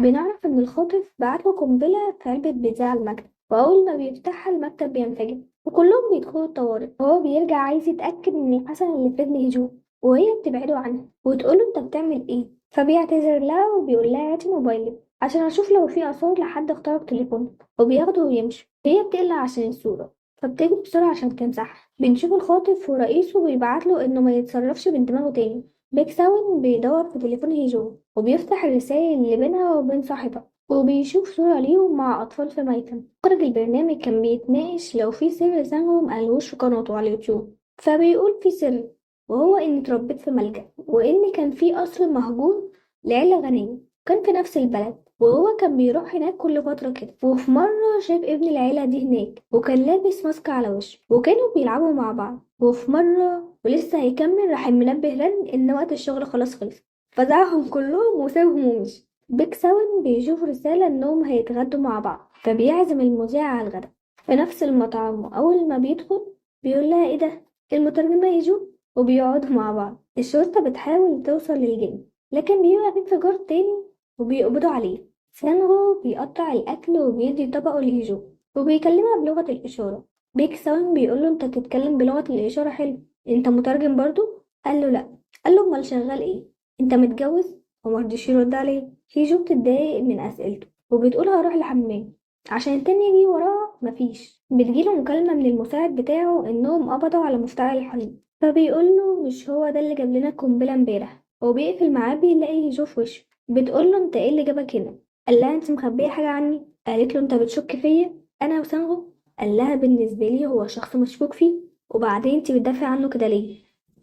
بنعرف إن الخاطف بعتله قنبلة في علبة بيتزا على المكتب، وأول ما بيفتحها المكتب بينفجر وكلهم بيدخلوا الطوارئ. وهو بيرجع عايز يتأكد إن حسن اللي في رجل هجوم، وهي بتبعده عنها وتقوله أنت بتعمل إيه. فبيعتذر لها وبيقول لها هاتي موبايلك عشان أشوف لو في آثار لحد اخترق تليفونه، وبياخده ويمشي. هي بتقلق عشان الصورة فبتجري بسرعة عشان تمسحها. بنشوف الخاطف ورئيسه بيبعتله إنه ما يتصرفش من دماغه تاني. بيك ساون بيدور في تليفون هيجو وبيفتح الرسائل اللي بينها وبين صاحبها، وبيشوف صورة ليهم مع أطفال في ميتم. مخرج البرنامج كان بيتناقش لو في سر سامهم مقالهوش في قناته على اليوتيوب، فبيقول في سر، وهو إني اتربيت في ملجأ، وإن كان في قصر مهجور لعيلة غنية كان في نفس البلد، وهو كان بيروح هناك كل فترة كده. وفي مرة شاف ابن العيلة دي هناك وكان لابس ماسك على وشه، وكانوا بيلعبوا مع بعض. وفي مرة ولسه هيكمل راح المنبه رن إن وقت الشغل خلاص خلص، فزعهم كلهم وسابهم ومشي. بيك ساون بيشوف رسالة إنهم هيتغدوا مع بعض، فبيعزم المذيع على الغدا في نفس المطعم. وأول ما بيدخل بيقول لها إيه ده، المترجمة يجوا. وبيقعدوا مع بعض. الشرطة بتحاول توصل للجن لكن بيبقى في انفجار تاني وبيقبضوا عليه. سانغو بيقطع الأكل وبيدي طبقه لهيجو وبيكلمها بلغة الإشارة. بيك ساون بيقوله انت بتتكلم بلغة الإشارة حلو، انت مترجم برضو؟ قال له لا. قال له امال شغال ايه، انت متجوز؟ ومرضيش يرد عليه. هيجو بتتضايق من أسئلته وبتقول هروح الحمام عشان التاني يجي وراها. مفيش. بتجيله مكالمة من المساعد بتاعه انهم قبضوا على مفتاح الحريق، فبيقوله مش هو ده اللي جاب لنا القنبلة امبارح. وبيقفل معاه بيلاقي هيجو في وشه. بتقوله انت ايه اللي جابك هنا؟ قال لها انت مخبية حاجة عني. قالت له انت بتشك فيا انا وسانغو؟ قال لها بالنسبة لي هو شخص مشكوك فيه، وبعدين انت بتدافعي عنه كده ليه؟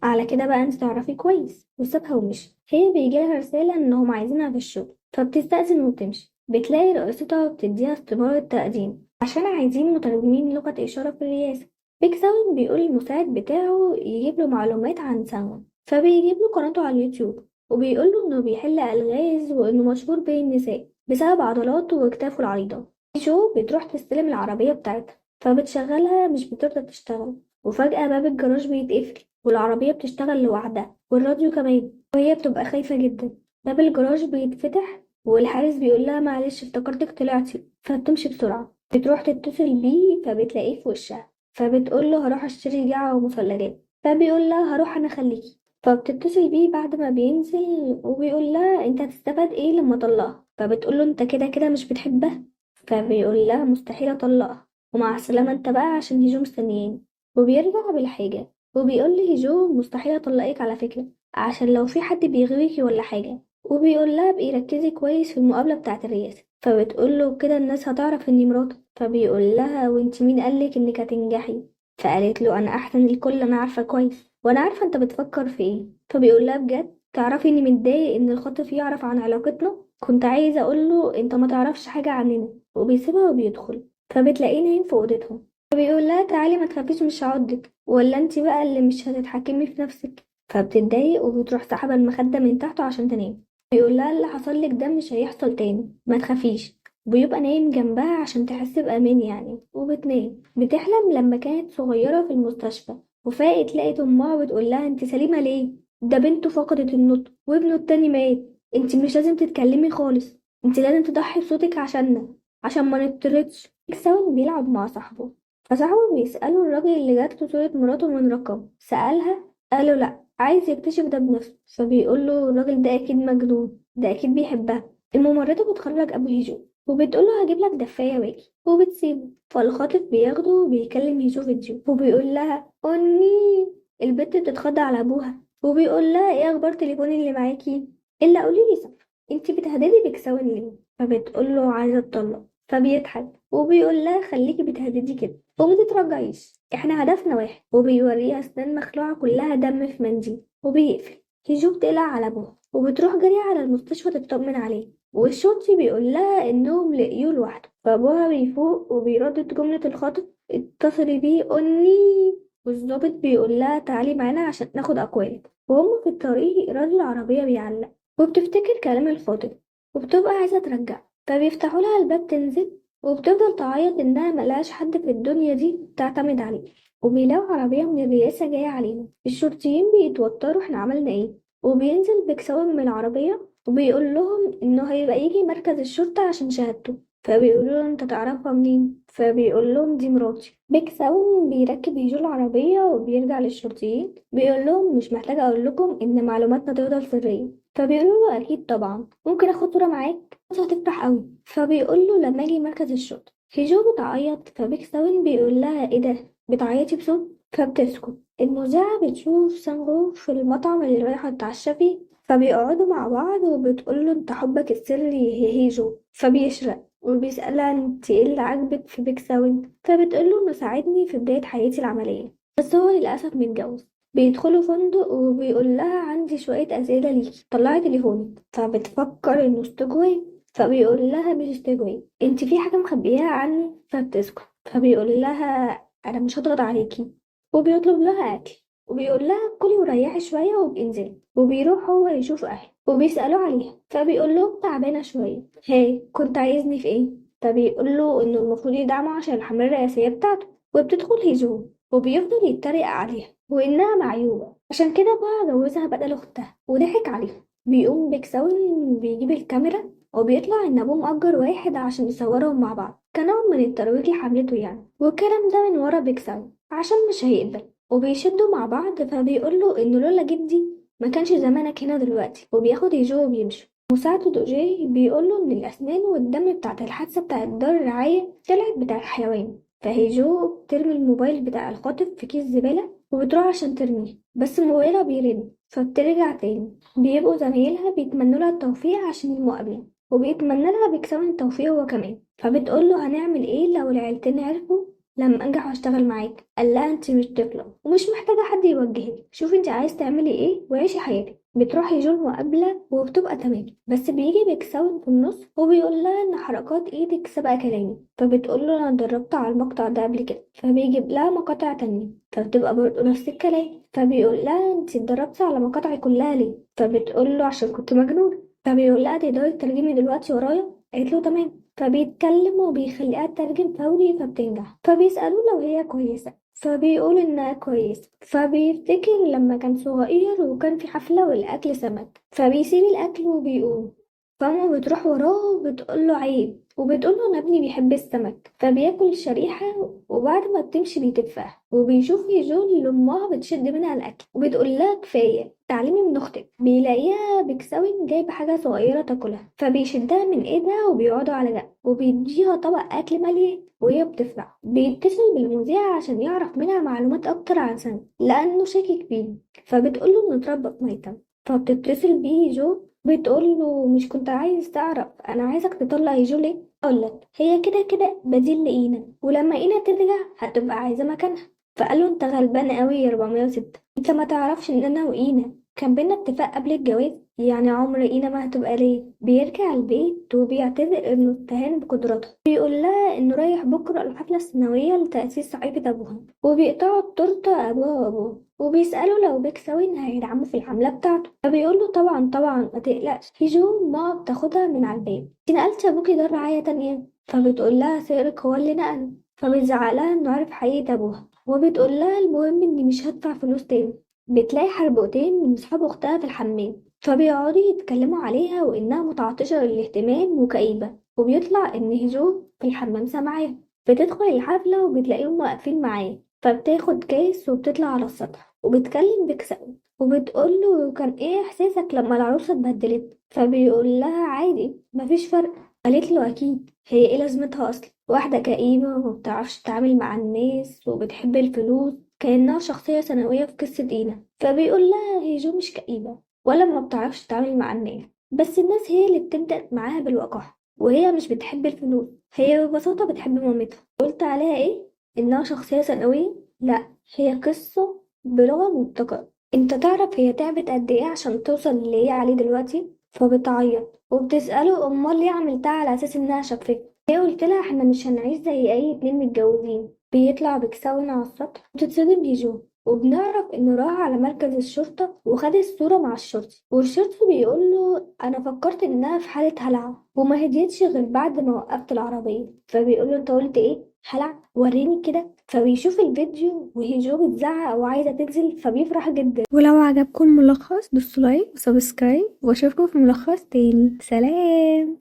على كده بقى انت تعرفيه كويس. وسابها ومشي. هي بيجيلها رسالة انهم عايزينها في الشغل فبتستأذن وتمشي. بتلاقي رئيستها بتديها استمارة تقديم عشان عايزين مترجمين لغة إشارة في الرئاسة. بيك ساون بيقول المساعد بتاعه يجيب له معلومات عن ساون، فبيجيب له قناته على اليوتيوب وبيقول له انه بيحل ألغاز وانه مشهور بين النساء بسبب عضلاته وكتافه العريضة. جو بتروح تستلم العربية بتاعتها فبتشغلها مش بترضى تشتغل، وفجأة باب الجراج بيتقفل والعربية بتشتغل لوحدها والراديو كمان، وهي بتبقى خايفة جدا. باب الجراج بيتفتح والحارس بيقول لها معلش افتكرتك طلعتي، فبتمشي بسرعة. بتروح تتصل بيه فبتلاقيه في وشها، فبتقول له هروح اشتري جعة ومثلجات، فبيقول لها هروح انا خليكي. فبتتصل بيه بعد ما بينزل وبيقول لها انت هتستفاد ايه لما اطلقها. فبتقول له انت كده كده مش بتحبها. فبيقول لها مستحيل اطلقها، ومع السلامة انت بقى عشان هجوم مستنيين. وبيرجع بالحاجة وبيقول لي هجوم مستحيل اطلقك على فكرة عشان لو في حد بيغويكي ولا حاجة. وبيقول لها بقي ركزي كويس في المقابلة بتاعة الرئاسة. فبتقول له كده الناس هتعرف اني مراتك. فبيقول لها وانت مين قالك انك هتنجحي؟ فقالت له انا احسن الكل، انا عارفة كويس وانا عارفة انت بتفكر في ايه. فبيقول لها بجد تعرفي اني متضايق ان الخاطف يعرف عن علاقتنا، كنت عايزة اقول له انت ما تعرفش حاجة عننا. وبيسيبها وبيدخل. فبتلاقيه نايم في اوضتهم. فبيقول لها تعالي ما تخافيش مش هعضك، ولا انت بقى اللي مش هتتحكمي في نفسك. فبتتضايق وبتروح سحبة المخدة من تحته عشان تنام. بيقول لها اللي حصل لك ده مش هيحصل تاني ما تخافيش. وبيبقى نايم جنبها عشان تحس بأمان يعني، وبتنام. بتحلم لما كانت صغيرة في المستشفى وفاقت لقيت أمها بتقول لها انت سليمة ليه؟ ده بنته فقدت النطق وابنه التاني مات، انت مش لازم تتكلمي خالص، انت لازم تضحي بصوتك عشاننا عشان ما نطردش. ساون بيلعب مع صاحبه، فصاحبه بيسأله الراجل اللي جاتله صورة مراته من رقم سألها. قاله لأ عايز يكتشف ده بنفسه. فبيقول له الراجل ده أكيد مجنون، ده أكيد بيحبها. الممرضة بتخرج أبو هيجو وبتقول له هجيب لك دفاية واجي، وبتسيبه. فالخاطف بياخده وبيكلم هيجو فيديو وبيقول لها أني. البت بتتخض على أبوها وبيقول لها ايه أخبار تليفون اللي معاكي؟ إلا قولي لي صح، انتي بتهددي بكسوين ليه؟ فبتقول له عايزة اتطلق. فبيضحك وبيقول لها خليكي بتهددي كده وما تتراجعيش، احنا هدفنا واحد. وبيوريها اسنان مخلوعة كلها دم في منديل وبيقفل. هيجو بتقلق على ابوها وبتروح جري على المستشفى تطمن عليه. والشرطي بيقول لها انهم لقيوه لوحده. فابوها بيفوق وبيردد جملة الخاطب اتصلي بيه اني. والظابط بيقول لها تعالي معانا عشان ناخد اقوالك. وهم في الطريق راديو العربية بيعلق وبتفتكر كلام الخاطب وبتبقى عايزة ترجع. فبيفتحوا لها الباب تنزل وبتفضل تعيط إنها ملهاش حد في الدنيا دي تعتمد عليه. وبيلاقوا عربية من الرئاسة جاية عليهم. الشرطيين بيتوتروا احنا عملنا ايه. وبينزل بكسوة من العربية وبيقول لهم إنه هيبقى يجي مركز الشرطة عشان شهادته. فبيقولوا له انت تعرفها منين؟ فبيقول لهم دي مراتي. بيك ساون بيركب يجو العربية وبيرجع للشرطيين، بيقول لهم مش محتاجة اقول لكم ان معلوماتنا تفضل سرية. فبيقولوا له اكيد طبعا، ممكن اخد صورة معاك؟ بس هتفرح قوي. فبيقول له لما اجي مركز الشرطة. هيجو بتعيط، فبيك ساون بيقول لها ايه ده بتعيطي بصوت؟ فبتسكت. المذيعة بتشوف سانغو في المطعم اللي رايحة تتعشى فيه، فبيقعدوا مع بعض وبتقول له انت حبك السري هيجو. فبيشرق وبيسألها انت ايه اللي عاجبك في بيك ساوند؟ فبتقوله انه ساعدني في بداية حياتي العملية، بس هو للأسف متجوز. بيدخلوا فندق وبيقول لها عندي شوية أسئلة ليكي، طلعي تليفونك. فبتفكر انه استجواب. فبيقول لها مش استجواب، انت في حاجة مخبياها عني. فبتسكت. فبيقول لها انا مش هضغط عليكي، وبيطلب لها اكل وبيقول لها كلي وريحي شوية وبإنزلي. وبيروح هو يشوف أهله وبيسألوا عليها، فبيقول لهم تعبانة شوية. هاي كنت عايزني في ايه؟ فبيقول له انه المفروض يدعمه عشان الحملة الرئاسية بتاعته. وبتدخل هيجو وبيفضل يتريق عليها وانها معيوبة عشان كده بقى جوزها بدل اختها وضحك عليها. بيقوم بيك ساون بيجيب الكاميرا وبيطلع ان ابوه مأجر واحد عشان يصورهم مع بعض كنوع من الترويج لحملته يعني، والكلام ده من ورا بيك ساون عشان مش هيقبل. وبيشدوا مع بعض، فبيقول له انه لولا جدي ما كانش زمانك هنا دلوقتي. وبياخد هيجو وبيمشي. مساعده دوجي بيقوله إن الأسنان والدم بتاعة الحادثة بتاعة دار الرعاية طلعت بتاع الحيوان. فهيجو بترمي الموبايل بتاع الخاطف في كيس زبالة وبتروح عشان ترميه، بس موبايلها بيرن. فبترجع تاني. بيبقوا زمايلها بيتمنوا لها التوفيق عشان المقابلة، وبيتمنى لها بيكسون التوفيق هو كمان. فبتقول له هنعمل ايه لو العيلتين عرفوا لما انجح واشتغل معاك؟ قال لها انت مش طفله ومش محتاجه حد يوجهك، شوفي انت عايز تعملي ايه وعيشي حياتك. بتروح يجول مقابله وبتبقى تمام، بس بيجي بيكساون في النص وبيقول لها ان حركات ايدك سابقه كلامي. فبتقول له انا اتدربت على المقطع ده قبل كده. فبيجيب لها مقاطع تانية فبتبقى برضه نفس الكلام. فبيقول لها انت اتدربتي على مقاطعي كلها ليه؟ فبتقول له عشان كنت مجنون. فبيقول لها تقدري تترجمي دلوقتي ورايا؟ قالت له تمام. فبيتكلم وبيخليها تترجم فوري فبتنجح. فبيسألوه لو هي كويسة، فبيقول إنها كويسة. فبيفتكر لما كان صغير وكان في حفلة والأكل سمك، فبيسيب الأكل وبيقوم. فأمه بتروح وراه وبتقوله عيب، وبتقوله أنا ابني بيحب السمك. فبياكل الشريحة وبعد ما بتمشي بيتفها وبيشوف يجول اللي أمها بتشد منها الأكل وبتقول لها كفاية تعلمي من أختك. بيلاقيها بيكسوين جايبة حاجة صغيرة تاكلها، فبيشدها من ايدها وبيقعدوا على جنب وبيديها طبق أكل مليان وهي بتفرح. بيتصل بالمذيع عشان يعرف منها معلومات أكتر عن سنة لأنه شاكك فيه. فبتقوله إنه اتربى في ميتم. فبتتصل بيه جو بتقوله مش كنت عايز تعرف أنا عايزك تطلع جو ليه؟ أقولك هي كده كده بديل لإينا، ولما إينا ترجع هتبقى عايزة مكانها. فقاله انت غلبان قوي يا 406، انت ما تعرفش ان انا وإينا كان بينا اتفاق قبل الجواز؟ يعني عمر إينا ما هتبقى ليه. بيرجع البيت وبيعتذر انه اتهان بقدراته. بيقول لها انه رايح بكره الحفله السنويه لتأسيس صحيفه ابوها، وبيقطعوا التورته ابوها وابوه. وبيسألوا لو بيك سوين هيدعموا في الحملة بتاعته. فبيقول له طبعا طبعا ما تقلقش. في جو ما بتاخدها من على الباب، انت نقلتي ابوكي دار رعاية تانية؟ فبتقول لها سيرك هو اللي نقله. فبتزعق لها انه عارف حقيقة ابوها، وبتقول لها المهم اني مش هدفع فلوس تاني. بتلاقي حربقتين من صحاب اختها في الحمام، فبيقعدوا يتكلموا عليها وانها متعطشة للاهتمام وكئيبة. وبيطلع ان هيجو في الحمام سامعاها. بتدخل الحفلة وبتلاقيهم واقفين معاه، فبتاخد كاس وبتطلع على السطح وبتكلم بكسل وبتقوله كان ايه احساسك لما العروسة اتبهدلت؟ فبيقول لها عادي مفيش فرق. قالت له اكيد، هي ايه لازمتها اصلا؟ واحدة كئيبة ومبتعرفش تتعامل مع الناس وبتحب الفلوس، كأنها شخصية ثانوية في قصة دينا. فبيقول لها هي جو مش كئيبة ولا ما بتعرفش تتعامل مع الناس، بس الناس هي اللي بتبدأ معاها بالوقاحة، وهي مش بتحب الفلوس، هي ببساطة بتحب مامتها. قلت عليها ايه؟ انها شخصية ثانوية؟ لا، هي قصة بلغة مبتكرة. انت تعرف هي تعبت قد ايه عشان توصل اللي هي عليه دلوقتي؟ فبتعيط وبتسأله امال ليه عملتها على اساس انها شافته. هي قلت لها احنا مش هنعيش زي اي اتنين متجوزين. بيطلع بكساون على السطح وتتصدم بيجو، وبنعرف انه راح على مركز الشرطة وخد الصورة مع الشرطي. والشرطي بيقول له انا فكرت انها في حالة هلع وما هديتش غير بعد ما وقفت العربية. فبيقول له انت قلت ايه؟ هلع وريني كده. فبيشوف الفيديو وهيجو بتزعق وعايزة تنزل فبيفرح جدا. ولو عجبكم الملخص دوسوا لايك وسبسكرايب واشوفكم في ملخص تاني. سلام.